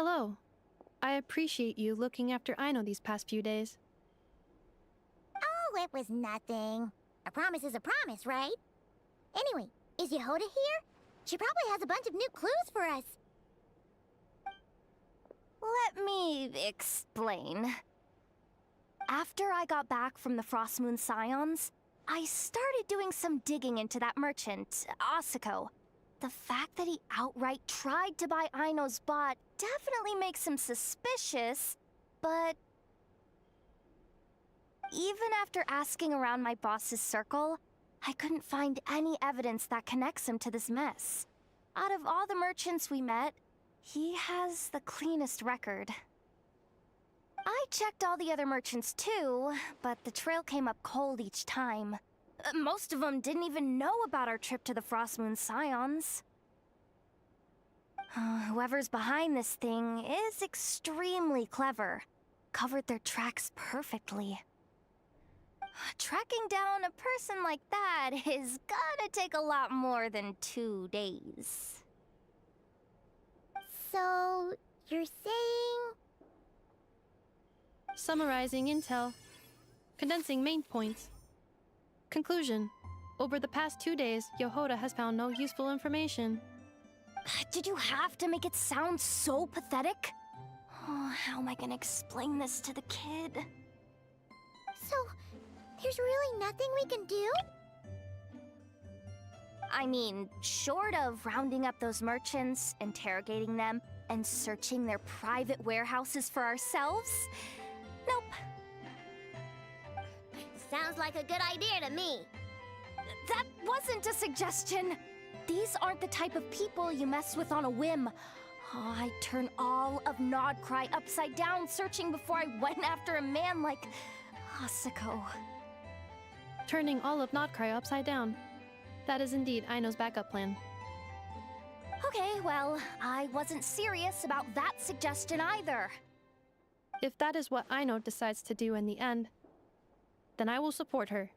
Hello. I appreciate you looking after Aino these past few days. Oh, it was nothing. A promise is a promise, right? Anyway, is Yehoda here? She probably has a bunch of new clues for us. Let me explain. After I got back from the Frost Moon Scions, I started doing some digging into that merchant, Asako. The fact that he outright tried to buy Aino's bot definitely makes him suspicious, but even after asking around my boss's circle, I couldn't find any evidence that connects him to this mess. Out of all the merchants we met, he has the cleanest record. I checked all the other merchants too, but the trail came up cold each time. Most of them didn't even know about our trip to the Frost Moon Scions. Whoever's behind this thing is extremely clever. Covered their tracks perfectly. Tracking down a person like that is gonna take a lot more than 2 days. So, you're saying... Summarizing intel. Condensing main points. Conclusion. Over the past 2 days, Yehoda has found no useful information. Did you have to make it sound so pathetic? Oh, how am I gonna explain this to the kid? So, there's really nothing we can do? I mean, short of rounding up those merchants, interrogating them, and searching their private warehouses for ourselves? Nope. Sounds like a good idea to me. That wasn't a suggestion. These aren't the type of people you mess with on a whim. Oh, I'd turn all of Nodcry upside down searching before I went after a man like Asako. Turning all of Nodcry upside down. That is indeed Aino's backup plan. Okay, well, I wasn't serious about that suggestion either. If that is what Aino decides to do in the end, then I will support her.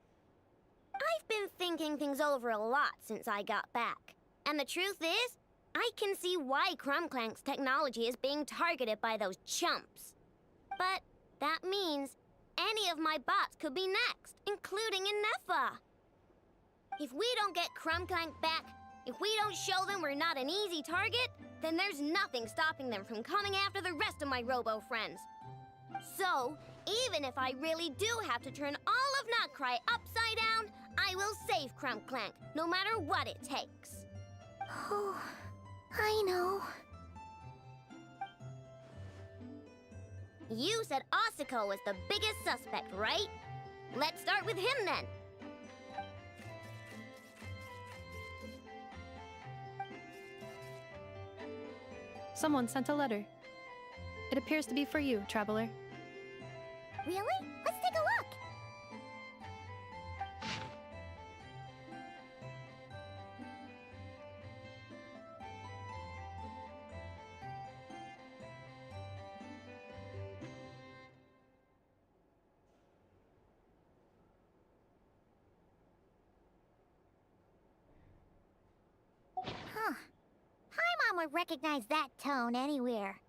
I've been thinking things over a lot since I got back. And the truth is, I can see why Crumclank's technology is being targeted by those chumps. But that means any of my bots could be next, including Inefa. If we don't get Crumclank back, if we don't show them we're not an easy target, then there's nothing stopping them from coming after the rest of my Robo friends. So, even if I really do have to turn all of Notcry upside down, I will save Crumclank, no matter what it takes. Oh, I know. You said Asako was the biggest suspect, right? Let's start with him then. Someone sent a letter. It appears to be for you, traveler. Really? Let's take a look. Huh. Paimon would recognize that tone anywhere.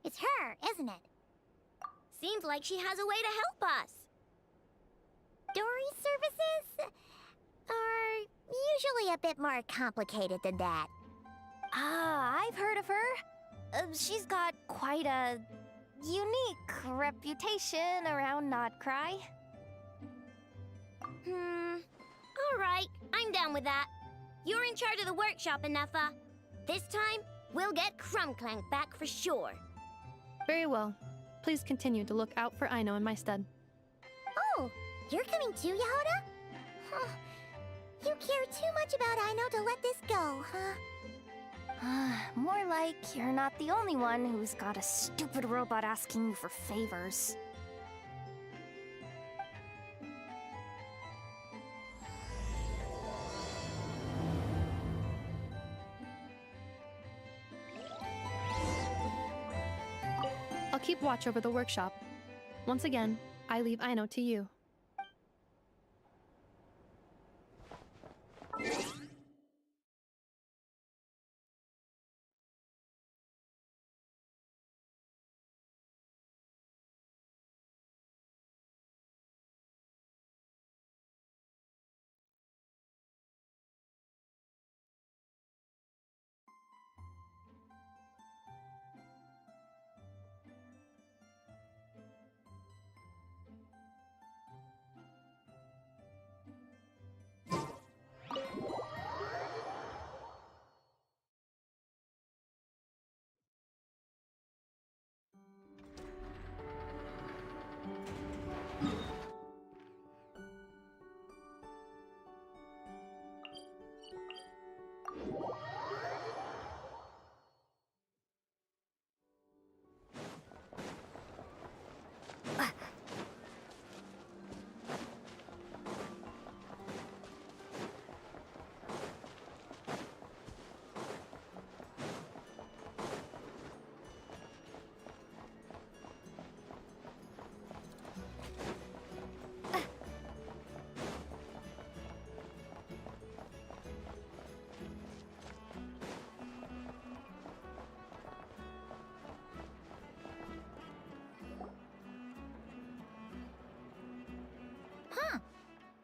It's her, isn't it? Seems like she has a way to help us. Dory services are usually a bit more complicated than that. Ah, I've heard of her. She's got quite a unique reputation around Nodcry. All right, I'm down with that. You're in charge of the workshop, Inefa. This time, we'll get Crumclank back for sure. Very well. Please continue to look out for Aino in my stead. Oh, you're coming too, Yehoda? Huh. You care too much about Aino to let this go, huh? More like you're not the only one who's got a stupid robot asking you for favors. I'll keep watch over the workshop. Once again, I leave Aino to you.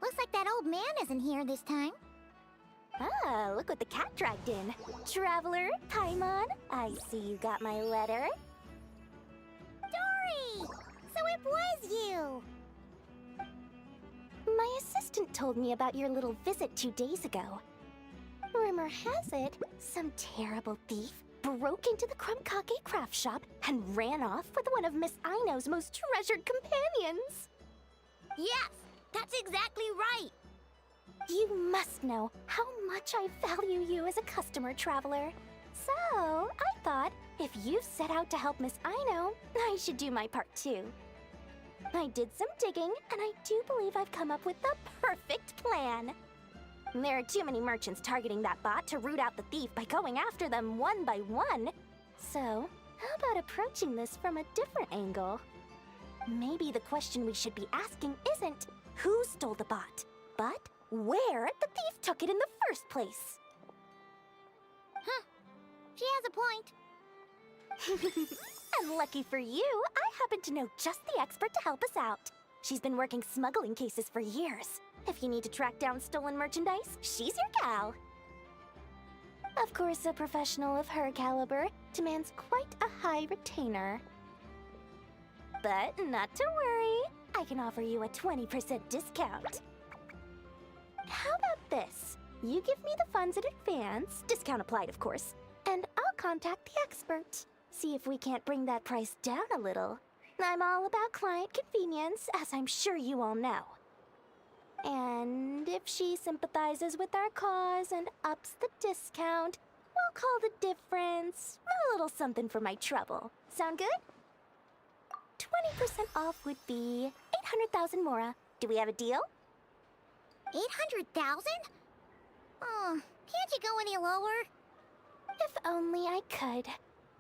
Looks like that old man isn't here this time. Ah, look what the cat dragged in. Traveler, Paimon, I see you got my letter. Dory! So it was you! My assistant told me about your little visit 2 days ago. Rumor has it, some terrible thief broke into the Krumkake craft shop and ran off with one of Miss Aino's most treasured companions. Yes, that's exactly right. You must know how much I value you as a customer, Traveler. So, I thought if you set out to help Miss Aino, I should do my part too. I did some digging, and I do believe I've come up with the perfect plan. There are too many merchants targeting that bot to root out the thief by going after them one by one. So, how about approaching this from a different angle? Maybe the question we should be asking isn't who stole the bot, but where the thief took it in the first place. She has a point. And lucky for you, I happen to know just the expert to help us out. She's been working smuggling cases for years. If you need to track down stolen merchandise, she's your gal. Of course, a professional of her caliber demands quite a high retainer. But not to worry, I can offer you a 20% discount. How about this? You give me the funds in advance, discount applied of course, and I'll contact the expert. See if we can't bring that price down a little. I'm all about client convenience, as I'm sure you all know. And if she sympathizes with our cause and ups the discount, we'll call the difference a little something for my trouble. Sound good? 20% off would be 800,000 mora. Do we have a deal? 800,000? Oh, can't you go any lower? If only I could.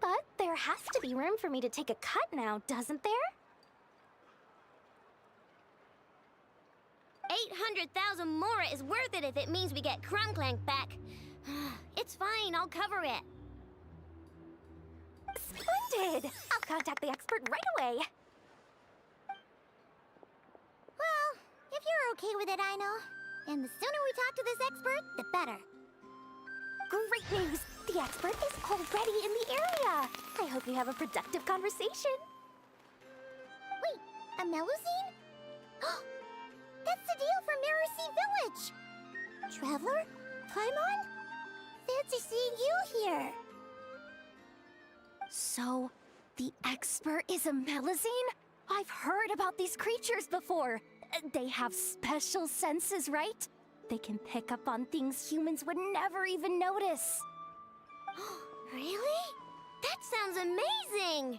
But there has to be room for me to take a cut now, doesn't there? 800,000 mora is worth it if it means we get Krumklank back. It's fine, I'll cover it. Splendid! I'll contact the expert right away. Well, if you're okay with it, Aino. And the sooner we talk to this expert, the better. Great news! The expert is already in the area! I hope you have a productive conversation. Wait, a Melusine? That's the deal from Mirror Sea Village! Traveler? Paimon? Fancy seeing you here! So, the expert is a Melusine? I've heard about these creatures before. They have special senses, right? They can pick up on things humans would never even notice. Really? That sounds amazing!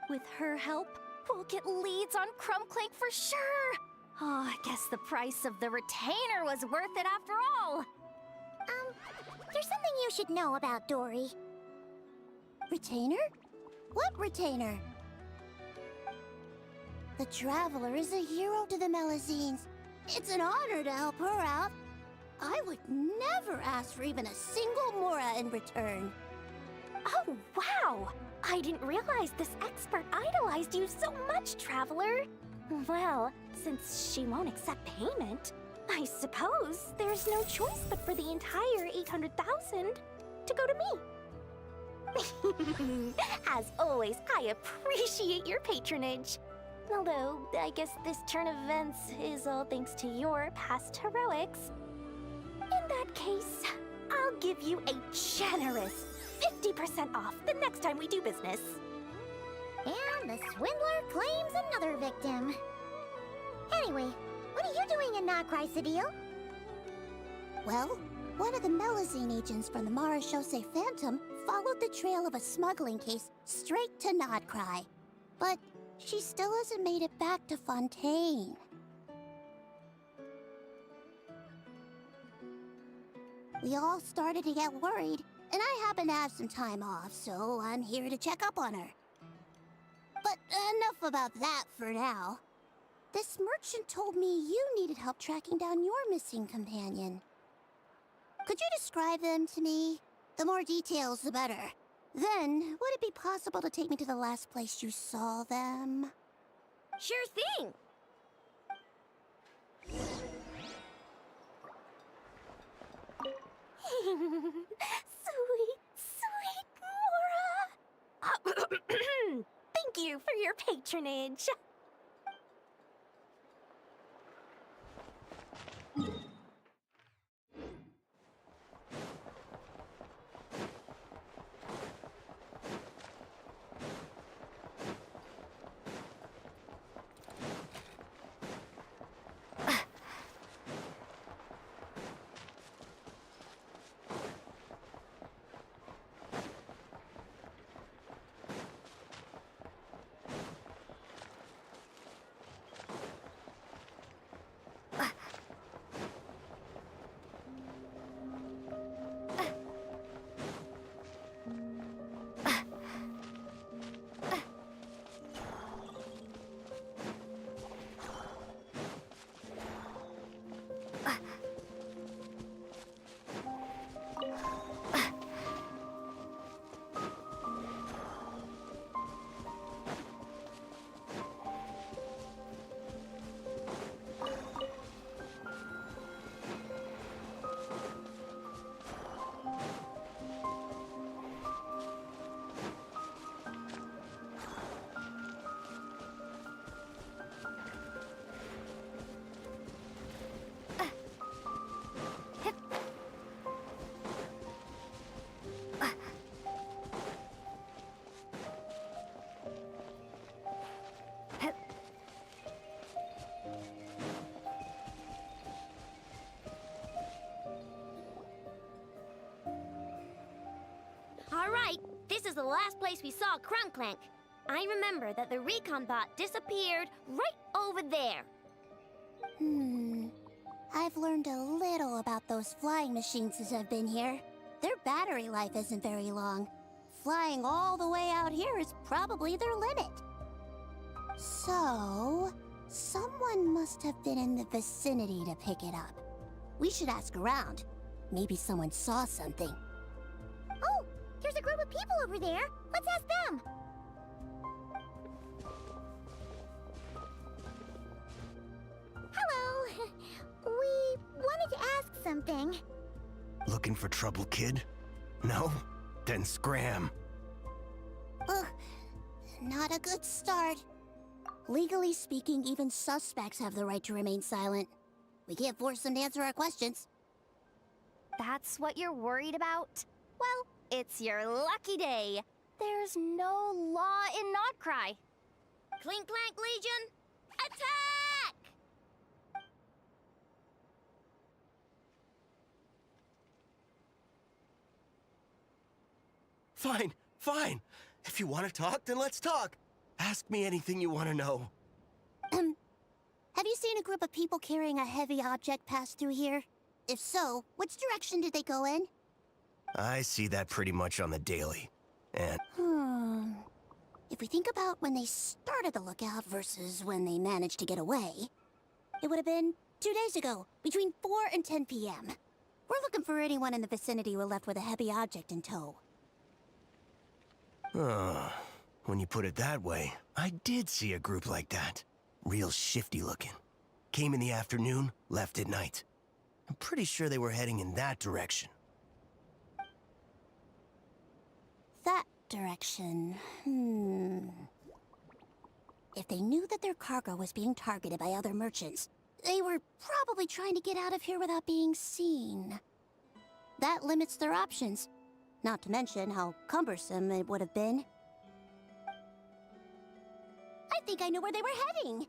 With her help, we'll get leads on Krumklank for sure. Oh, I guess the price of the retainer was worth it after all. There's something you should know about Dory. Retainer? What retainer? The Traveler is a hero to the Melusines. It's an honor to help her out. I would never ask for even a single mora in return. Oh, wow! I didn't realize this expert idolized you so much, Traveler. Well, since she won't accept payment, I suppose there's no choice but for the entire 800,000 to go to me. As always, I appreciate your patronage. Although, I guess this turn of events is all thanks to your past heroics. In that case, I'll give you a generous 50% off the next time we do business. And the swindler claims another victim. Anyway, what are you doing in Not Chrysodile? Well, One of the Melazine agents from the Marechaussee Phantom followed the trail of a smuggling case straight to Nodcry. But she still hasn't made it back to Fontaine. We all started to get worried, and I happen to have some time off, so I'm here to check up on her. But enough about that for now. This merchant told me you needed help tracking down your missing companion. Could you describe them to me? The more details, the better. Then, would it be possible to take me to the last place you saw them? Sure thing. Sweet, sweet Mora! Thank you for your patronage. All right, this is the last place we saw Crumbclank. I remember that the recon bot disappeared right over there. I've learned a little about those flying machines since I've been here. Their battery life isn't very long. Flying all the way out here is probably their limit. So, someone must have been in the vicinity to pick it up. We should ask around. Maybe someone saw something. Oh, there's a group of people over there. Let's ask them. Hello. We wanted to ask something. Looking for trouble, kid? No? Then scram. Ugh, not a good start. Legally speaking, even suspects have the right to remain silent. We can't force them to answer our questions. That's what you're worried about? Well, it's your lucky day. There's no law in Nodcry. Clink Clank Legion, attack! Fine, fine. If you want to talk, then let's talk. Ask me anything you want to know. Have you seen a group of people carrying a heavy object pass through here? If so, which direction did they go in? I see that pretty much on the daily. And If we think about when they started the lookout versus when they managed to get away, it would have been 2 days ago, between 4 and 10 p.m. We're looking for anyone in the vicinity who left with a heavy object in tow. when you put it that way, I did see a group like that. Real shifty looking. Came in the afternoon, left at night. I'm pretty sure they were heading in that direction. That direction, If they knew that their cargo was being targeted by other merchants, they were probably trying to get out of here without being seen. That limits their options. Not to mention how cumbersome it would have been. I think I know where they were heading.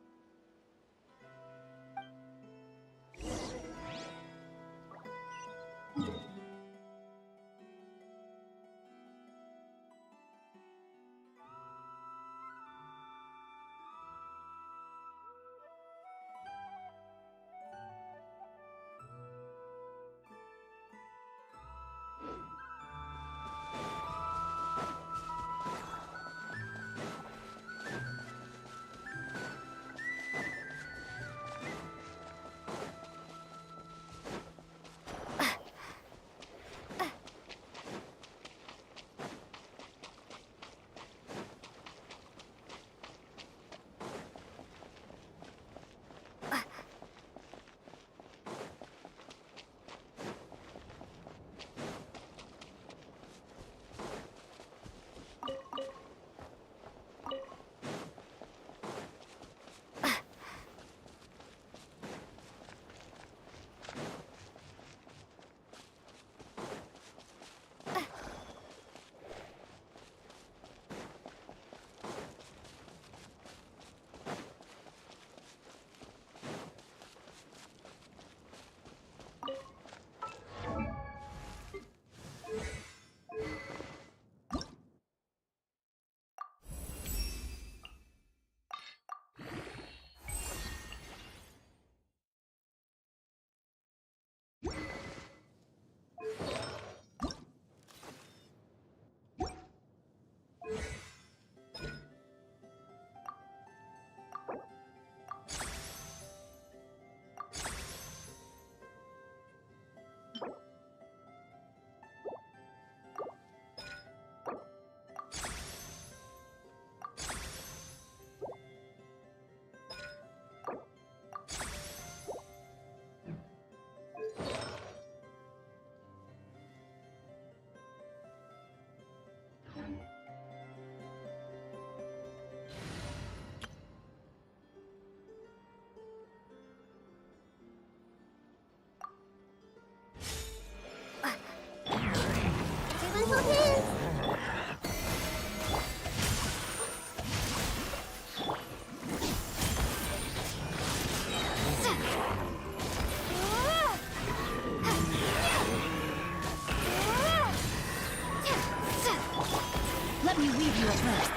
first.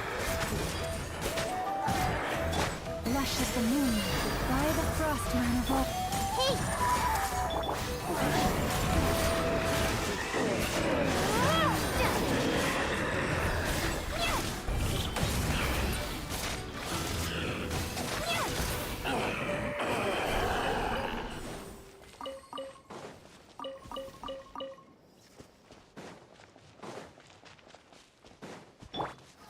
Lush as the moon, by the frost man of all. Hey!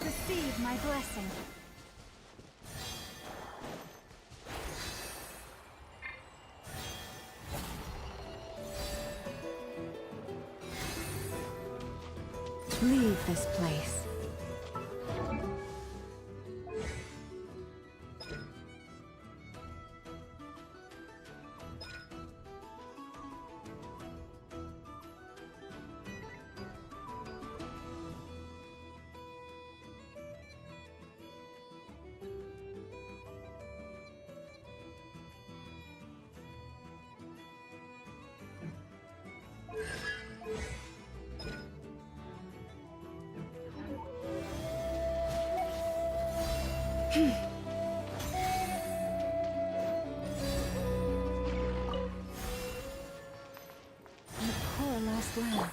Receive my blessing. Leave this place. My poor last lamp.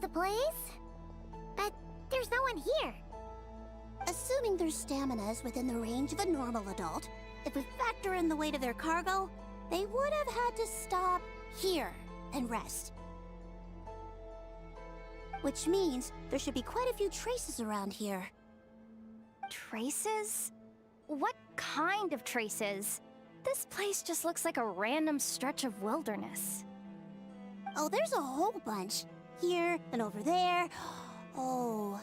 the place. But there's no one here. Assuming their stamina is within the range of a normal adult, if we factor in the weight of their cargo, they would have had to stop here and rest. Which means there should be quite a few traces around here. Traces? What kind of traces? This place just looks like a random stretch of wilderness. Oh, there's a whole bunch. Here and over there. Oh,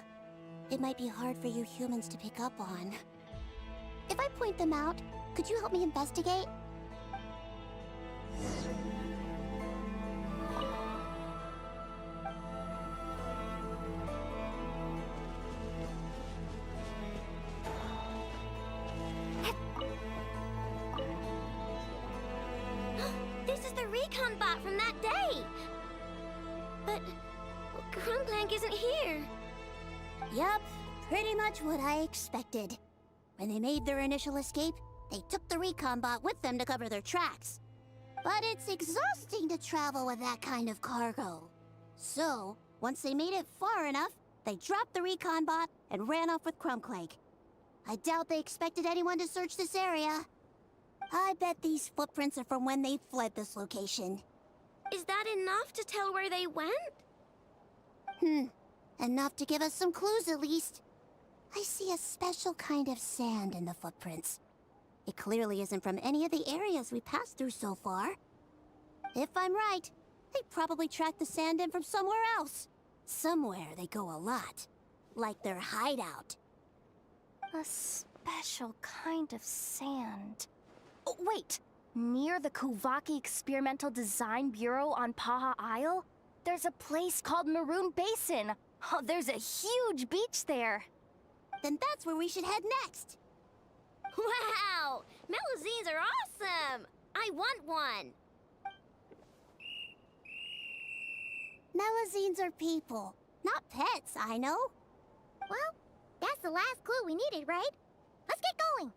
it might be hard for you humans to pick up on. If I point them out, could you help me investigate? This is the recon bot from that day! But Crumblank isn't here. Yup, pretty much what I expected. When they made their initial escape, they took the recon bot with them to cover their tracks. But it's exhausting to travel with that kind of cargo. So, once they made it far enough, they dropped the recon bot and ran off with Crumblank. I doubt they expected anyone to search this area. I bet these footprints are from when they fled this location. Is that enough to tell where they went? Enough to give us some clues at least. I see a special kind of sand in the footprints. It clearly isn't from any of the areas we passed through so far. If I'm right, they probably tracked the sand in from somewhere else. Somewhere they go a lot. Like their hideout. A special kind of sand. Oh, wait! Near the Kuvaki Experimental Design Bureau on Paha Isle, there's a place called Maroon Basin. Oh, there's a huge beach there. Then that's where we should head next. Wow! Melazines are awesome! I want one! Melazines are people, not pets, I know. Well, that's the last clue we needed, right? Let's get going.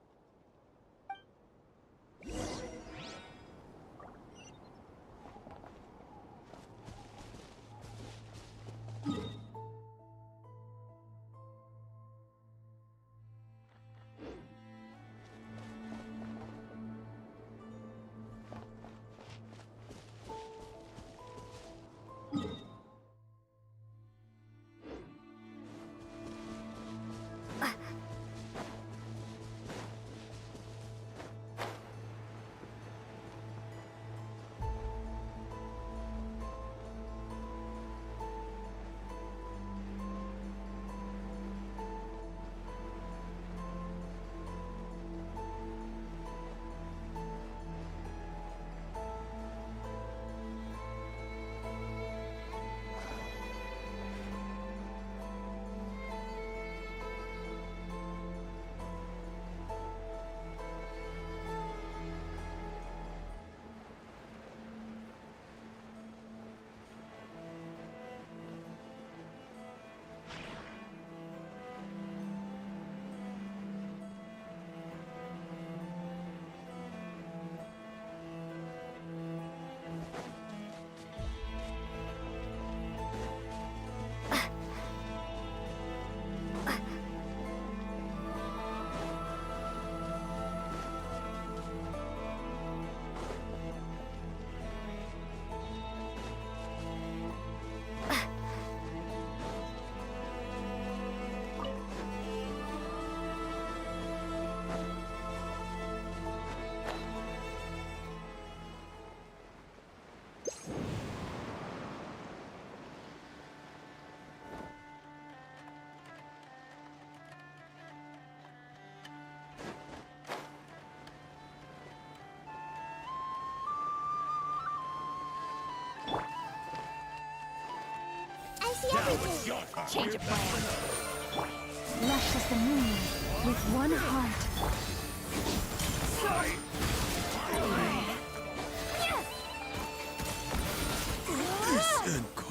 I see everything. Change of plan. Lush as the moon, with one heart. This Enco.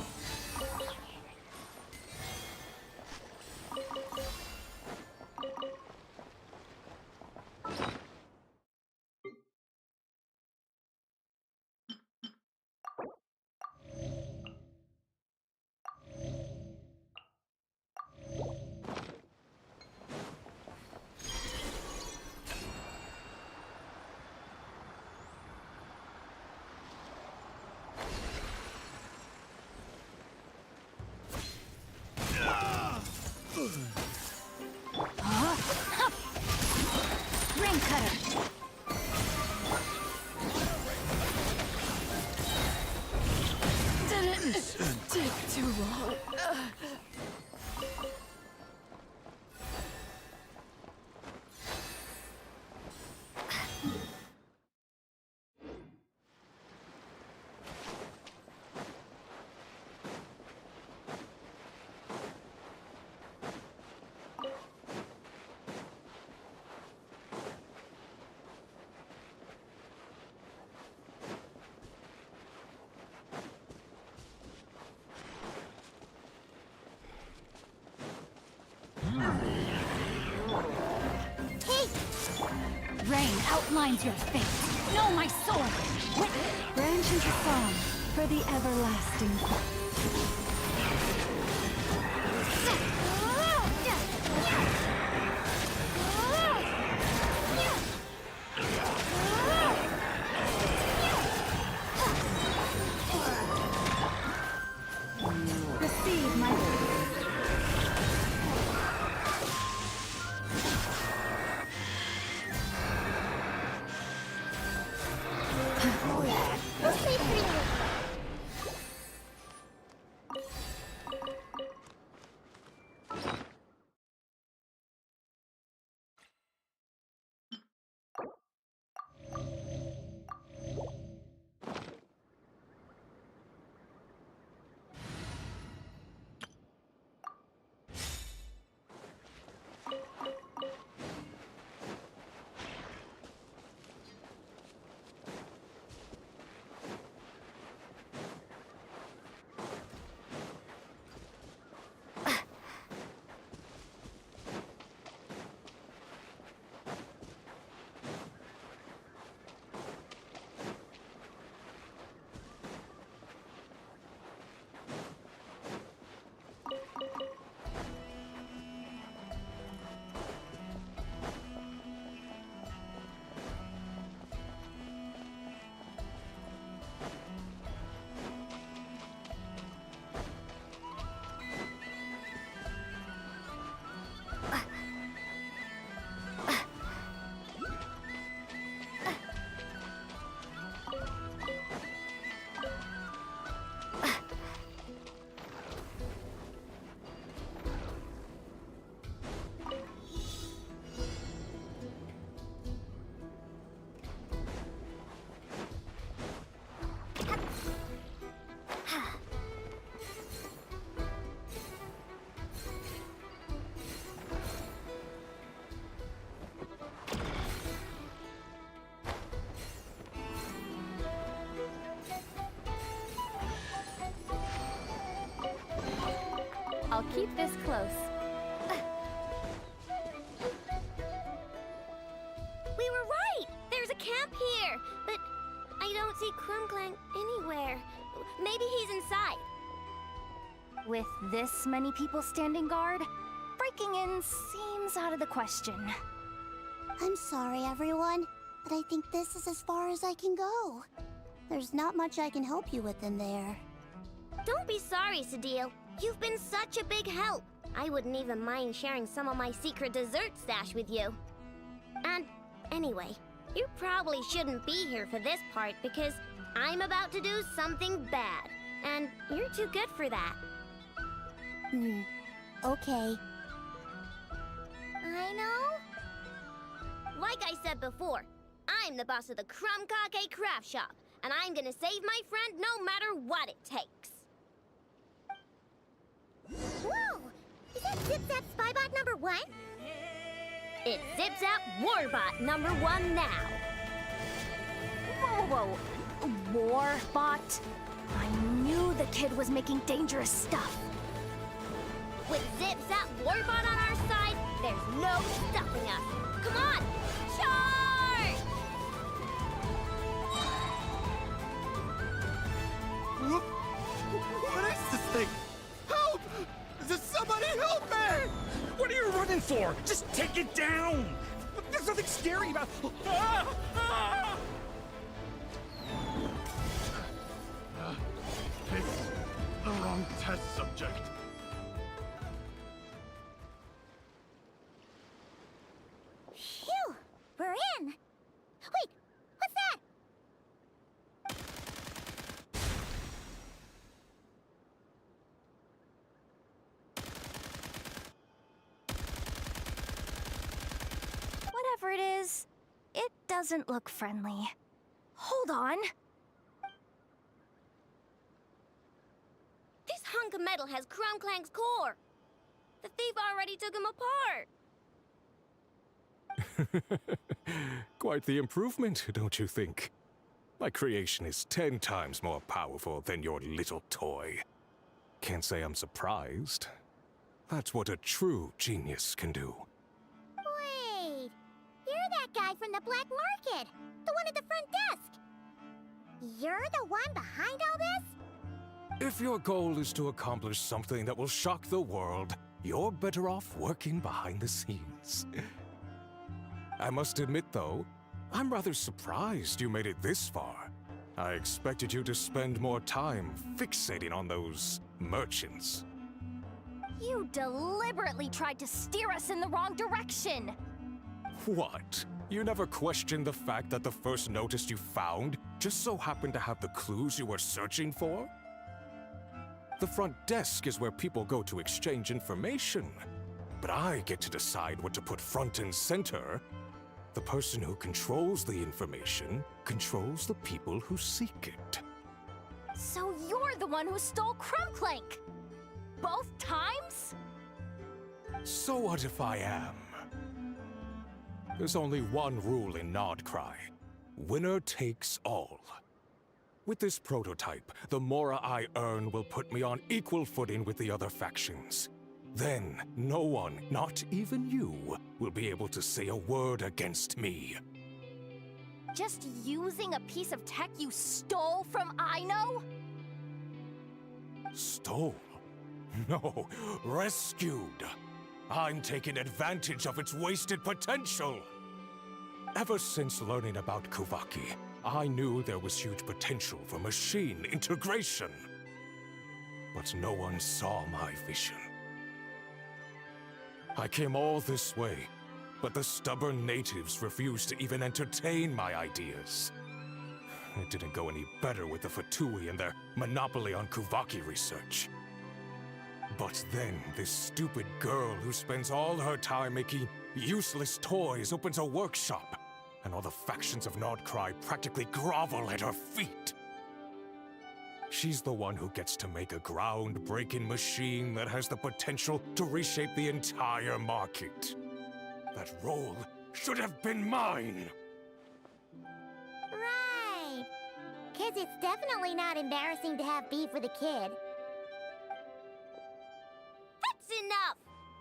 demands your fate. Know my sword! Branch into song for the everlasting. Receive my... We'll sleep pretty late. I'll keep this close. We were right! There's a camp here! But I don't see Krumklang anywhere. Maybe he's inside. With this many people standing guard, breaking in seems out of the question. I'm sorry, everyone, but I think this is as far as I can go. There's not much I can help you with in there. Don't be sorry, Sadil. You've been such a big help. I wouldn't even mind sharing some of my secret dessert stash with you. And anyway, you probably shouldn't be here for this part because I'm about to do something bad. And you're too good for that. Okay. I know. Like I said before, I'm the boss of the Krumkake Craft Shop, and I'm gonna save my friend no matter what it takes. Whoa! Is that Zip-Zap Spybot number 1? It's Zip-Zap Warbot number 1 now. Whoa, Warbot? I knew the kid was making dangerous stuff. With Zip-Zap Warbot on our side, there's no stopping us. Come on, charge! What is this thing? Help! Does somebody help me? What are you running for? Just take it down! There's nothing scary about... Ah! Ah! Picked the wrong test subject. Phew! We're in! Wait! What's that? Whatever it is, it doesn't look friendly. Hold on. This hunk of metal has Krumklang's core. The thief already took him apart. Quite the improvement, don't you think? My creation is 10 times more powerful than your little toy. Can't say I'm surprised. That's what a true genius can do. Wait! You're that guy from the black market. The one at the front desk. You're the one behind all this? If your goal is to accomplish something that will shock the world, you're better off working behind the scenes. I must admit, though, I'm rather surprised you made it this far. I expected you to spend more time fixating on those merchants. You deliberately tried to steer us in the wrong direction! What? You never questioned the fact that the first notice you found just so happened to have the clues you were searching for? The front desk is where people go to exchange information. But I get to decide what to put front and center. The person who controls the information controls the people who seek it. So you're the one who stole Crumbclank! Both times? So what if I am? There's only one rule in Nodcry. Winner takes all. With this prototype, the Mora I earn will put me on equal footing with the other factions. Then, no one, not even you, will be able to say a word against me. Just using a piece of tech you stole from Aino? Stole? No, rescued. I'm taking advantage of its wasted potential. Ever since learning about Kuvaki, I knew there was huge potential for machine integration. But no one saw my vision. I came all this way, but the stubborn natives refused to even entertain my ideas. It didn't go any better with the Fatui and their monopoly on Kuvaki research. But then, this stupid girl who spends all her time making useless toys opens a workshop, and all the factions of Nodcry practically grovel at her feet. She's the one who gets to make a groundbreaking machine that has the potential to reshape the entire market. That role should have been mine! Right. 'Cause it's definitely not embarrassing to have beef with a kid. That's enough!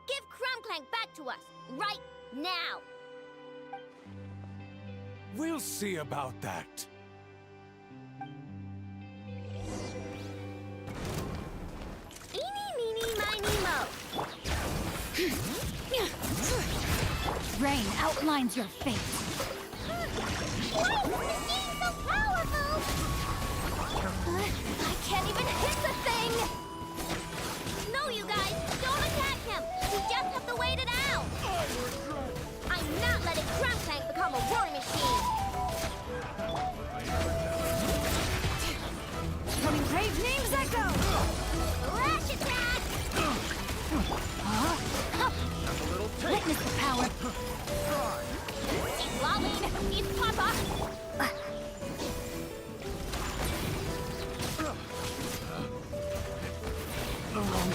Give Crumbclank back to us, right now! We'll see about that. Eeny, meeny, miny, mo. Rain outlines your fate. Whoa! The machine's so powerful! I can't even hit the thing! No, you guys, don't attack him! We just have to wait it out! I'm not letting Crumbclank become a war machine! Coming brave names echo! Lash attack! Witness the power. He's lolling! He's Papa!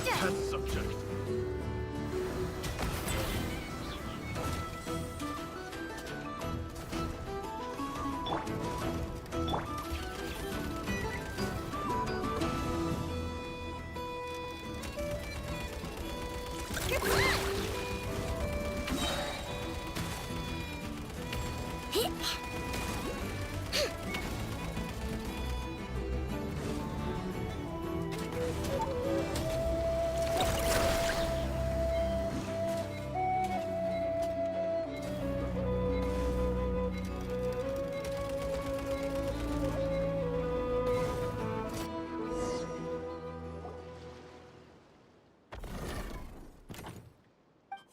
Test subject.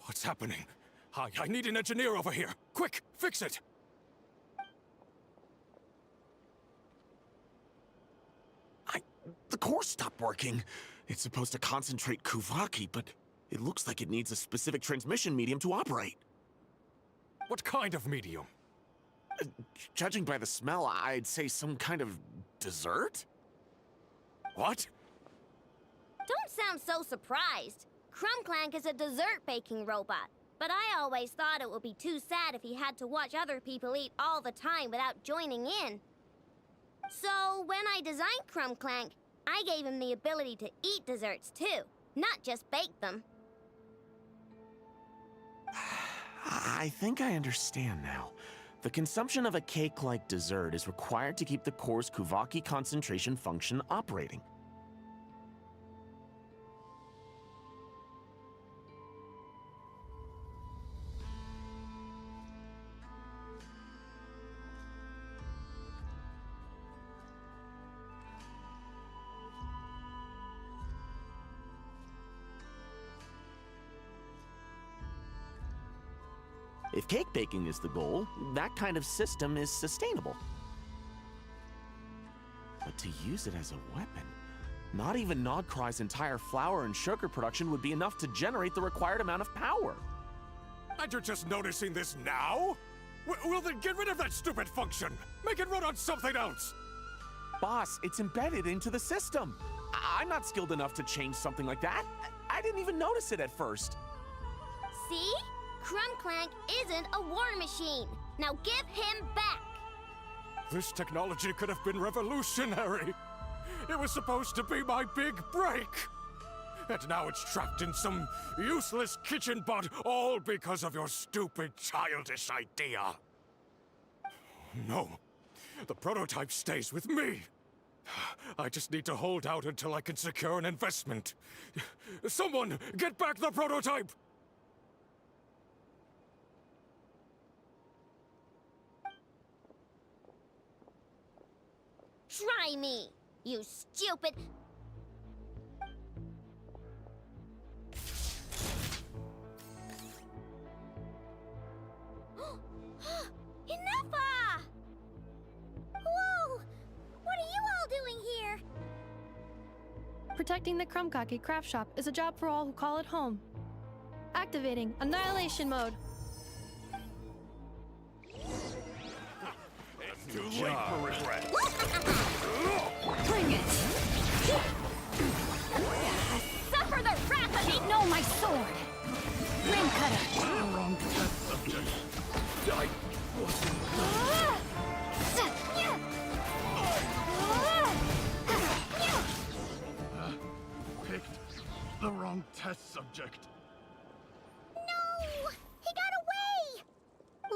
What's happening? I need an engineer over here. Quick, fix it! The core stopped working. It's supposed to concentrate Kuvaki, but it looks like it needs a specific transmission medium to operate. What kind of medium? Judging by the smell, I'd say some kind of dessert? What? Don't sound so surprised. Crumbclank is a dessert baking robot, but I always thought it would be too sad if he had to watch other people eat all the time without joining in. So when I designed Crumbclank, I gave him the ability to eat desserts too, not just bake them. I think I understand now. The consumption of a cake-like dessert is required to keep the core's Kuvaki concentration function operating. If cake baking is the goal, that kind of system is sustainable. But to use it as a weapon, not even Nodcry's entire flour and sugar production would be enough to generate the required amount of power. And you're just noticing this now? Well then get rid of that stupid function! Make it run on something else! Boss, it's embedded into the system. I'm not skilled enough to change something like that. I didn't even notice it at first. See? Crumclank isn't a war machine. Now give him back. This technology could have been revolutionary. It was supposed to be my big break. And now it's trapped in some useless kitchen bot, all because of your stupid, childish idea. No, the prototype stays with me. I just need to hold out until I can secure an investment. Someone, get back the prototype! Try me, you stupid... Enough! Whoa! What are you all doing here? Protecting the Krumkake craft shop is a job for all who call it home. Activating Annihilation Mode. Too late for regret. Bring it! Suffer the wrath of Take no my sword! Ring cutter! Wrong test subject. I wasn't picked the wrong test subject. No! He got away!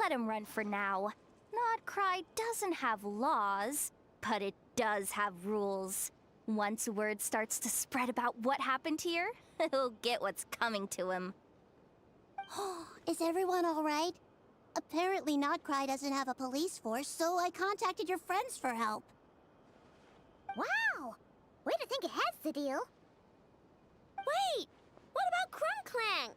Let him run for now. Nodcry doesn't have laws, but it does have rules. Once word starts to spread about what happened here, he'll get what's coming to him. Is everyone all right? Apparently Nodcry doesn't have a police force, so I contacted your friends for help. Wow! Way to think ahead, Cedille. Wait! What about Crumclank?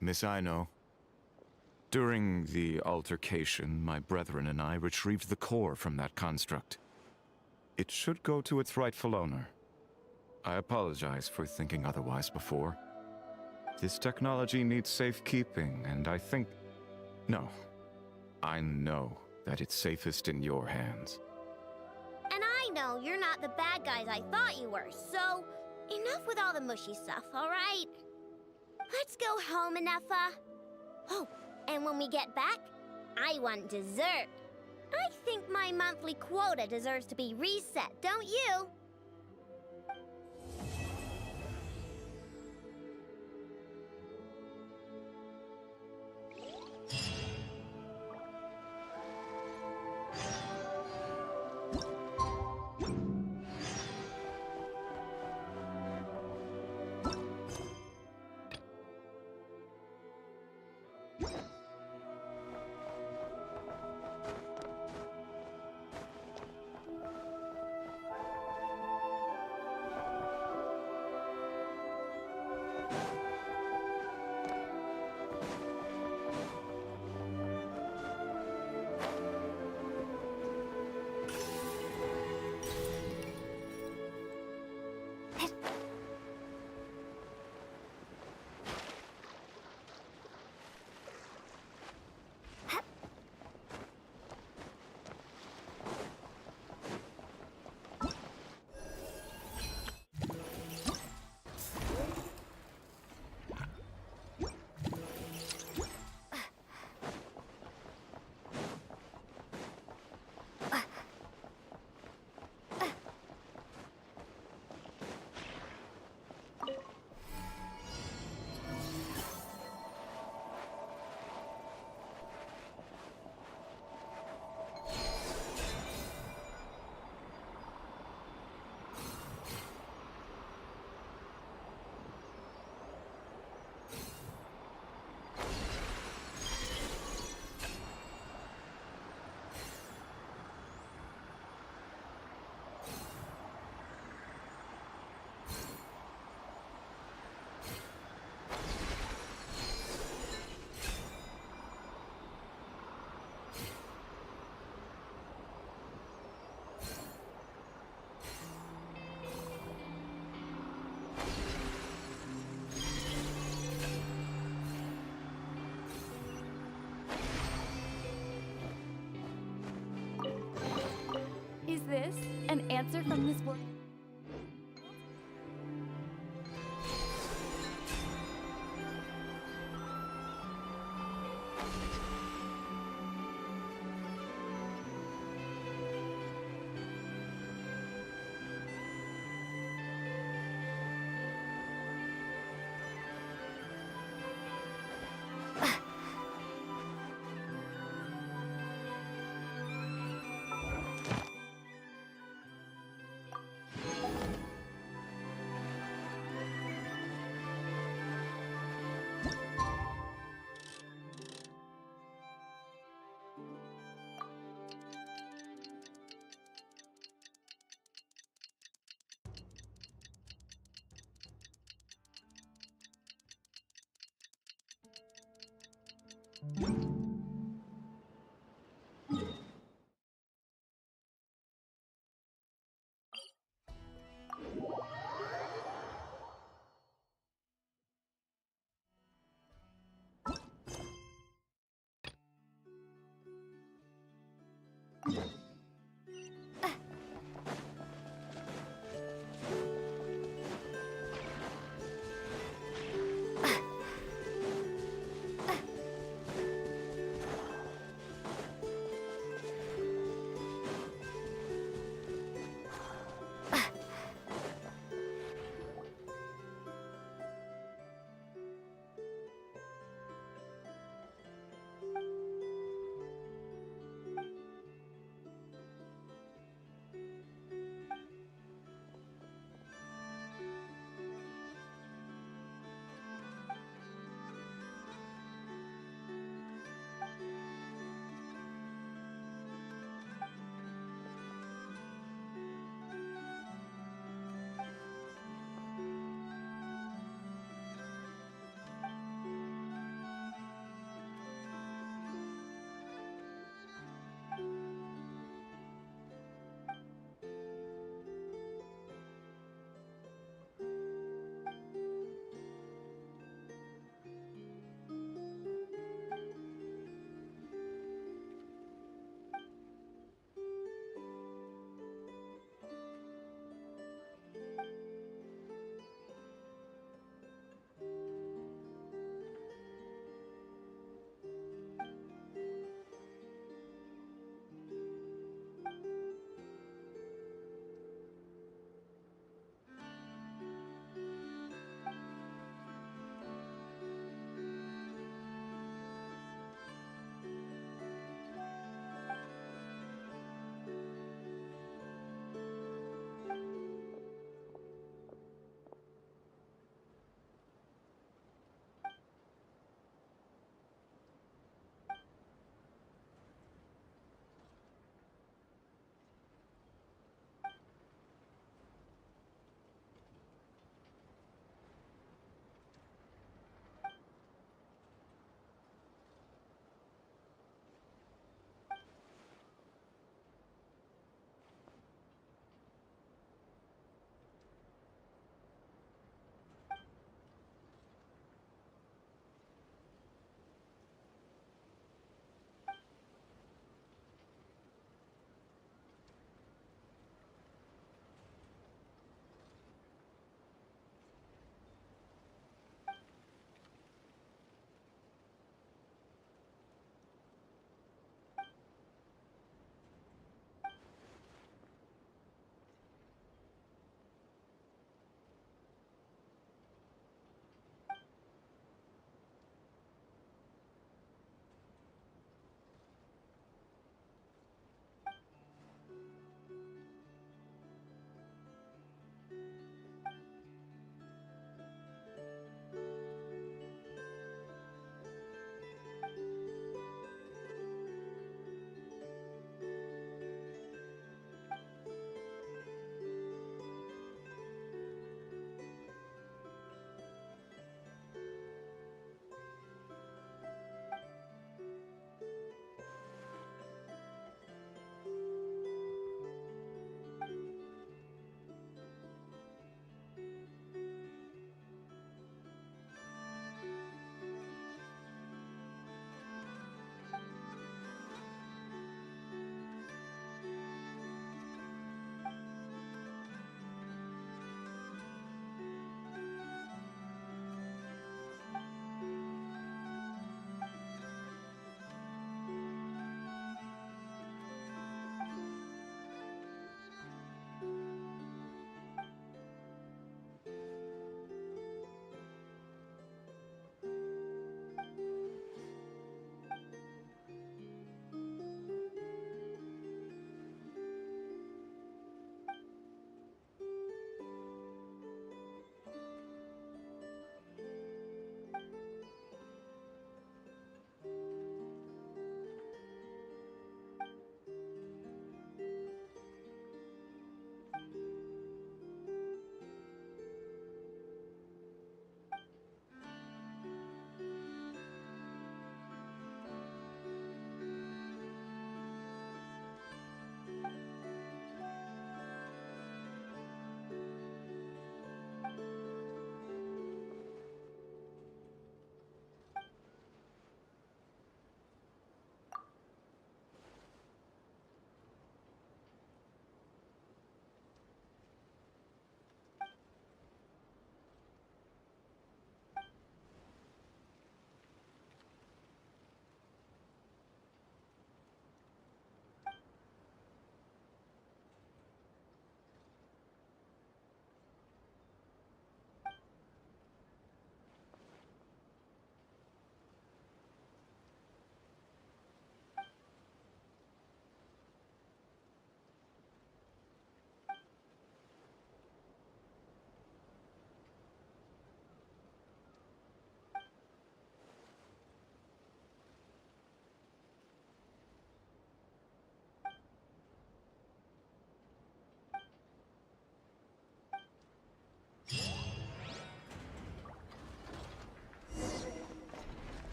Miss Aino, during the altercation, my brethren and I retrieved the core from that construct. It should go to its rightful owner. I apologize for thinking otherwise before. This technology needs safekeeping, and I think... No. I know that it's safest in your hands. And I know you're not the bad guys I thought you were, so... Enough with all the mushy stuff, alright? Let's go home, Enougha. Oh, and when we get back, I want dessert. I think my monthly quota deserves to be reset, don't you? from this world.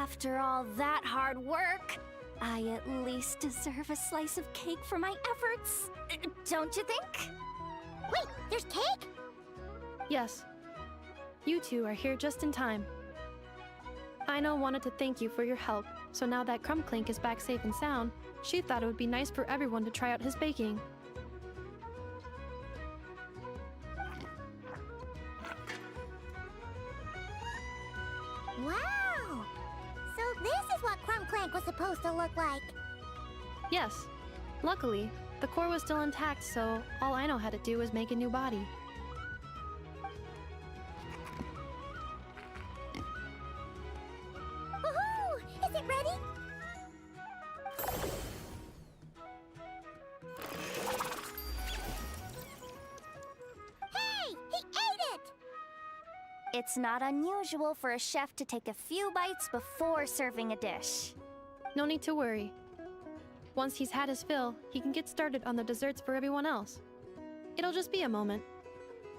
After all that hard work, I at least deserve a slice of cake for my efforts. Don't you think? Wait, there's cake? Yes. You two are here just in time. Aino wanted to thank you for your help, so now that Crumbclink is back safe and sound, she thought it would be nice for everyone to try out his baking. Wow! So this is what Crumbclank was supposed to look like. Yes. Luckily, the core was still intact, so all Aino had to do was make a new body. Woohoo! Is it ready? Hey! He ate it! It's not unusual for a chef to take a few bites before serving a dish. No need to worry. Once he's had his fill, he can get started on the desserts for everyone else. It'll just be a moment.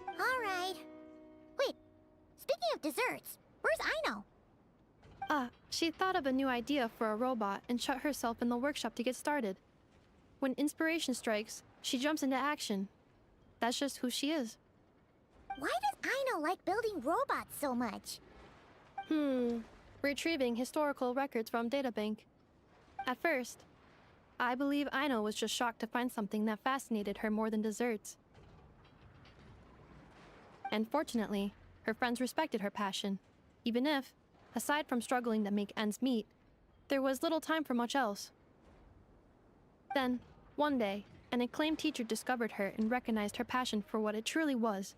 All right. Wait, speaking of desserts, where's Aino? She thought of a new idea for a robot and shut herself in the workshop to get started. When inspiration strikes, she jumps into action. That's just who she is. Why does Aino like building robots so much? Retrieving historical records from databank. At first, I believe Aino was just shocked to find something that fascinated her more than desserts. And fortunately, her friends respected her passion, even if, aside from struggling to make ends meet, there was little time for much else. Then, one day, an acclaimed teacher discovered her and recognized her passion for what it truly was: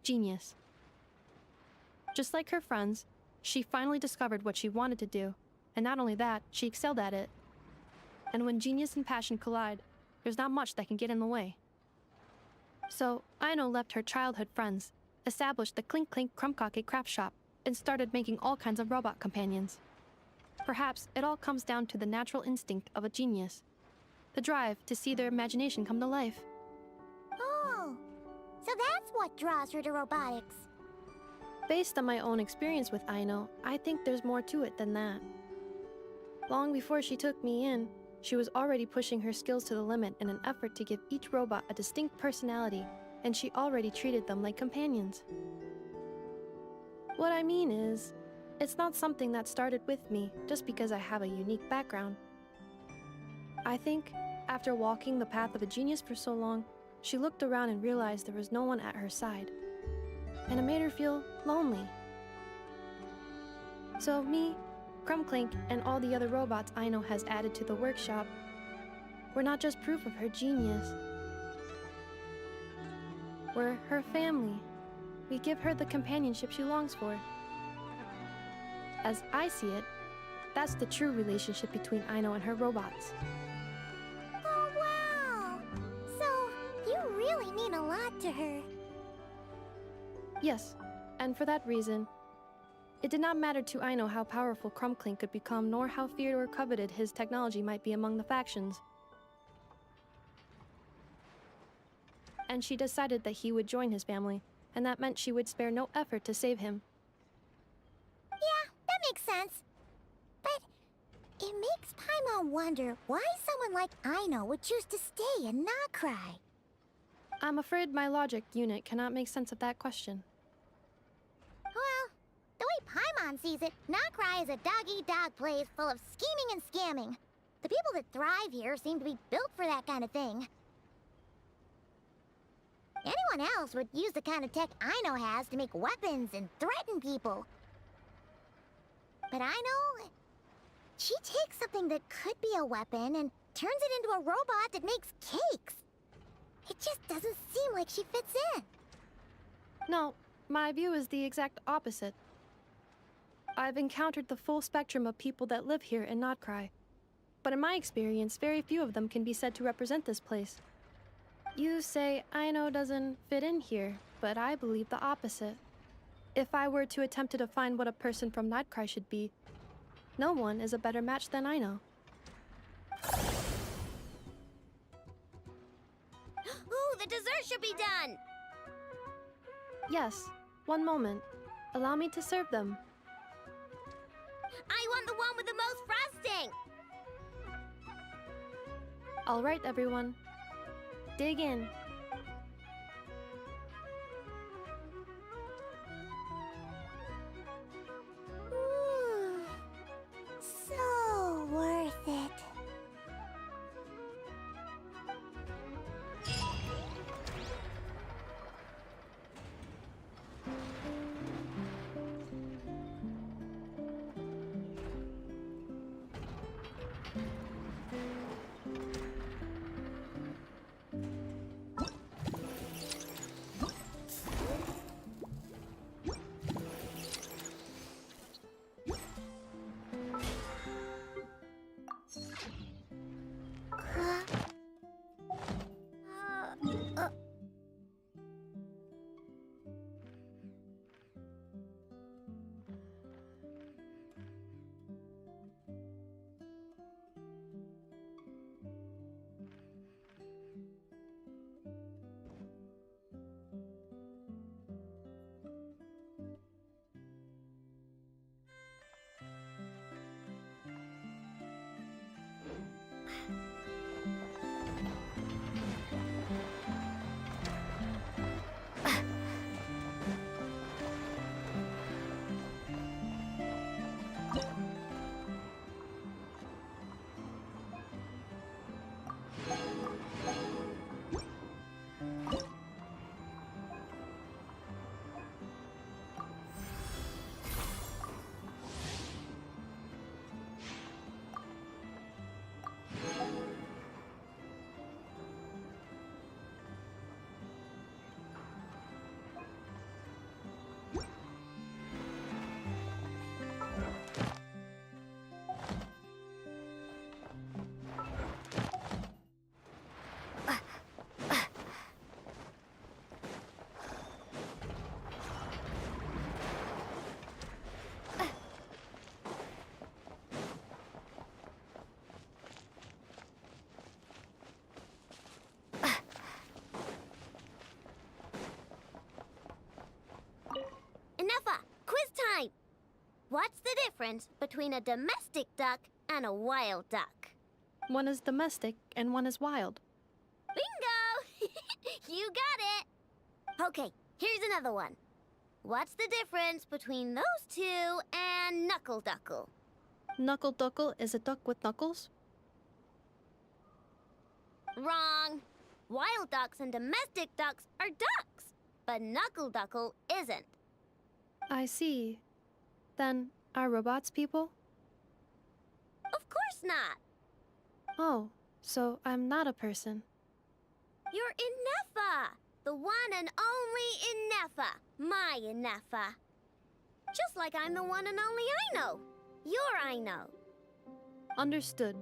genius. Just like her friends, she finally discovered what she wanted to do, and not only that, she excelled at it. And when genius and passion collide, there's not much that can get in the way. So, Aino left her childhood friends, established the Clink Clink Crumbkake craft shop, and started making all kinds of robot companions. Perhaps it all comes down to the natural instinct of a genius, the drive to see their imagination come to life. Oh, so that's what draws her to robotics. Based on my own experience with Aino, I think there's more to it than that. Long before she took me in, she was already pushing her skills to the limit in an effort to give each robot a distinct personality, and she already treated them like companions. What I mean is, it's not something that started with me just because I have a unique background. I think, after walking the path of a genius for so long, she looked around and realized there was no one at her side. And it made her feel lonely. So me, Crumbclink, and all the other robots Aino has added to the workshop, we're not just proof of her genius. We're her family. We give her the companionship she longs for. As I see it, that's the true relationship between Aino and her robots. Oh, wow! So, you really mean a lot to her. Yes, and for that reason, it did not matter to Aino how powerful Crumbclink could become, nor how feared or coveted his technology might be among the factions. And she decided that he would join his family, and that meant she would spare no effort to save him. Yeah, that makes sense. But it makes Paimon wonder why someone like Aino would choose to stay and not cry. I'm afraid my logic unit cannot make sense of that question. Well, the way Paimon sees it, Nokrai is a dog-eat-dog place full of scheming and scamming. The people that thrive here seem to be built for that kind of thing. Anyone else would use the kind of tech Aino has to make weapons and threaten people. But Aino, she takes something that could be a weapon and turns it into a robot that makes cakes. It just doesn't seem like she fits in. No, my view is the exact opposite. I've encountered the full spectrum of people that live here in Nokrai, but in my experience, very few of them can be said to represent this place. You say Aino doesn't fit in here, but I believe the opposite. If I were to attempt to define what a person from Nokrai should be, no one is a better match than Aino. Ooh, the dessert should be done! Yes, one moment. Allow me to serve them. I want the one with the most frosting! All right, everyone. Dig in. So worth it. Enough! Quiz time! What's the difference between a domestic duck and a wild duck? One is domestic and one is wild. Bingo! You got it! Okay, here's another one. What's the difference between those two and Knuckle Duckle? Knuckle Duckle is a duck with knuckles. Wrong! Wild ducks and domestic ducks are ducks, but Knuckle Duckle isn't. I see. Then, are robots people? Of course not! Oh, so I'm not a person. You're Inefa! The one and only Inefa! My Inefa! Just like I'm the one and only Aino! Your Aino! Understood.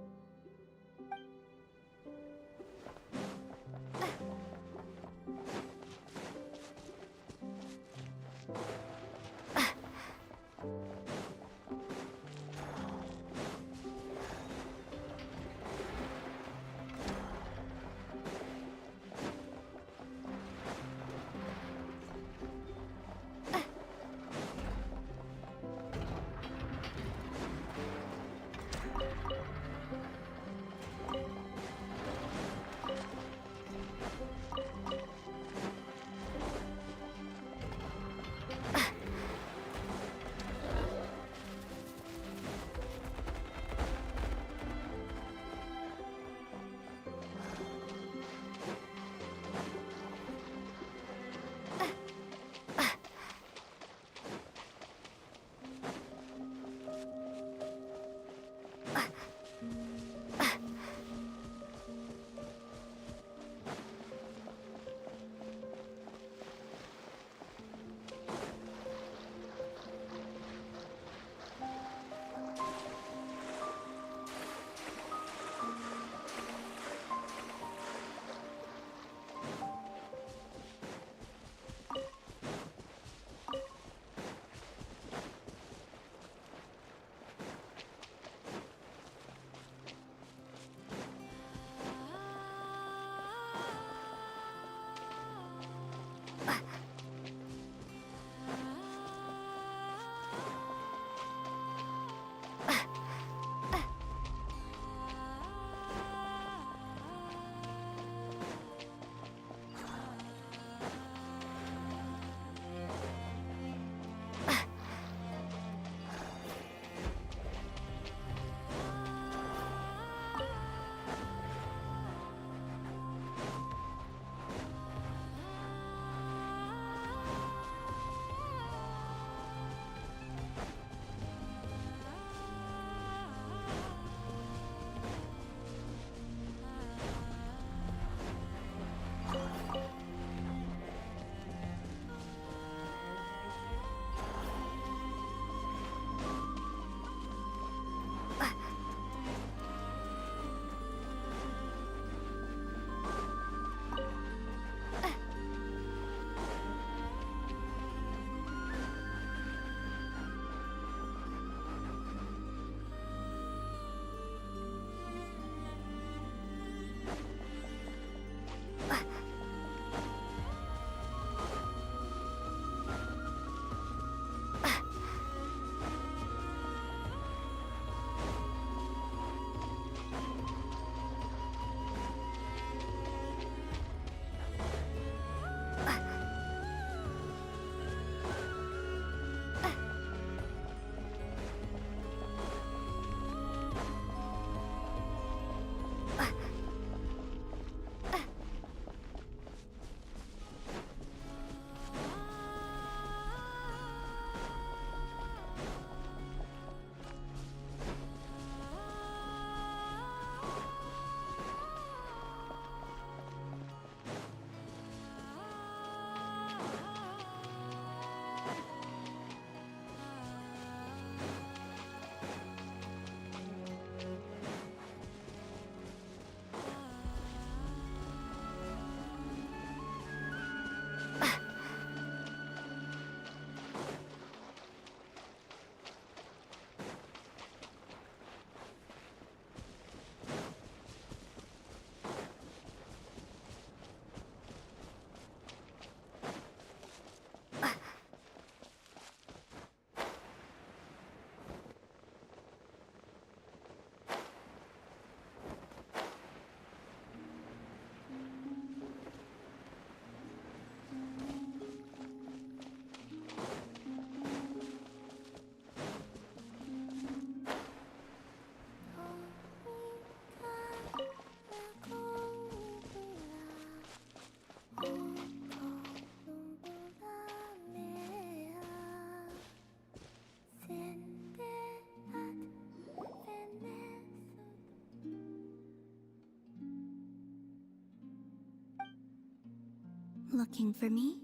Looking for me?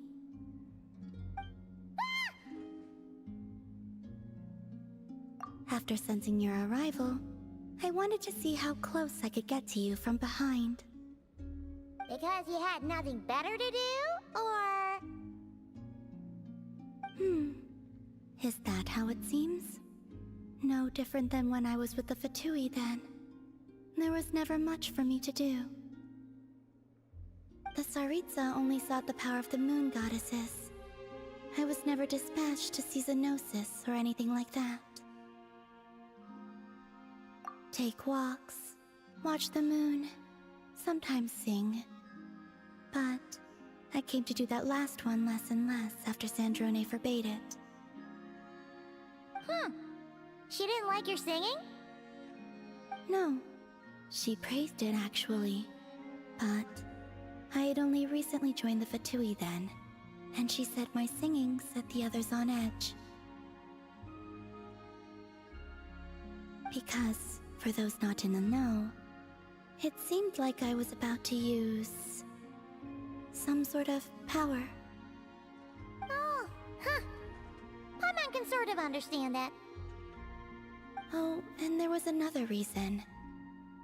After sensing your arrival, I wanted to see how close I could get to you from behind. Because you had nothing better to do? Or... Is that how it seems? No different than when I was with the Fatui then. There was never much for me to do. The Tsaritsa only sought the power of the moon goddesses. I was never dispatched to see Xenosis or anything like that. Take walks, watch the moon, sometimes sing. But I came to do that last one less and less after Sandrone forbade it. She didn't like your singing? No, she praised it actually. But I had only recently joined the Fatui then, and she said my singing set the others on edge. Because, for those not in the know, it seemed like I was about to use some sort of power. Oh, huh. Paimon can sort of understand that. Oh, and there was another reason.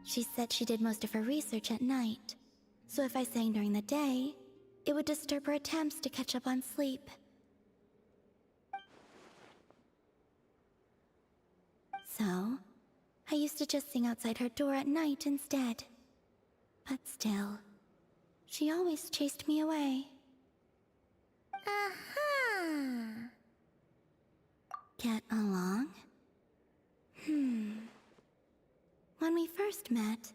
She said she did most of her research at night, so if I sang during the day, it would disturb her attempts to catch up on sleep. So, I used to just sing outside her door at night instead. But still, she always chased me away. Uh-huh. Get along? When we first met,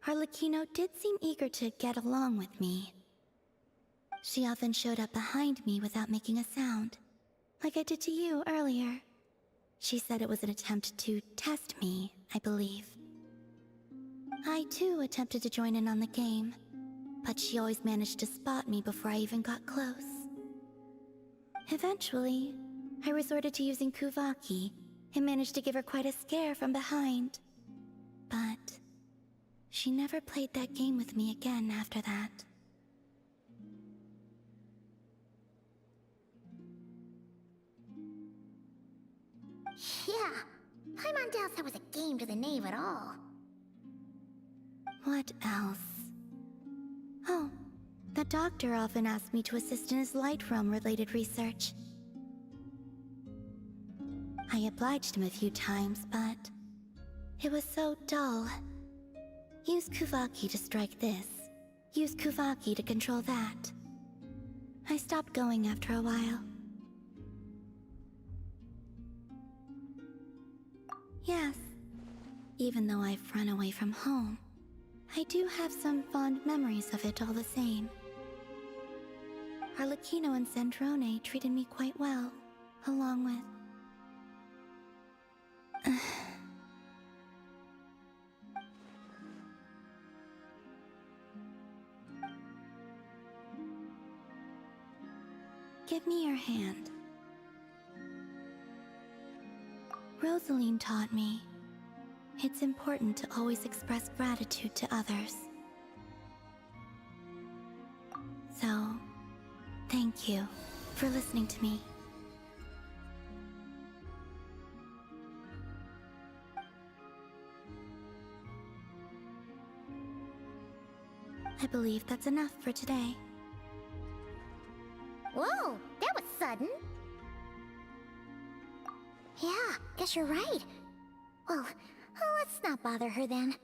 Arlecchino did seem eager to get along with me. She often showed up behind me without making a sound, like I did to you earlier. She said it was an attempt to test me, I believe. I too attempted to join in on the game, but she always managed to spot me before I even got close. Eventually, I resorted to using Kuvaki and managed to give her quite a scare from behind. But she never played that game with me again after that. Yeah, Paimon doubts that was a game to the knave at all. What else? Oh, the doctor often asked me to assist in his light realm-related research. I obliged him a few times, but it was so dull. Use Kuvaki to strike this. Use Kuvaki to control that. I stopped going after a while. Yes, even though I've run away from home, I do have some fond memories of it all the same. Arlecchino and Sandrone treated me quite well, along with... Give me your hand. Rosaline taught me it's important to always express gratitude to others. So, thank you for listening to me. I believe that's enough for today. Whoa, that was sudden. Yeah, guess you're right. Well, let's not bother her then.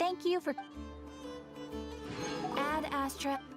Thank you for... Ad Astra...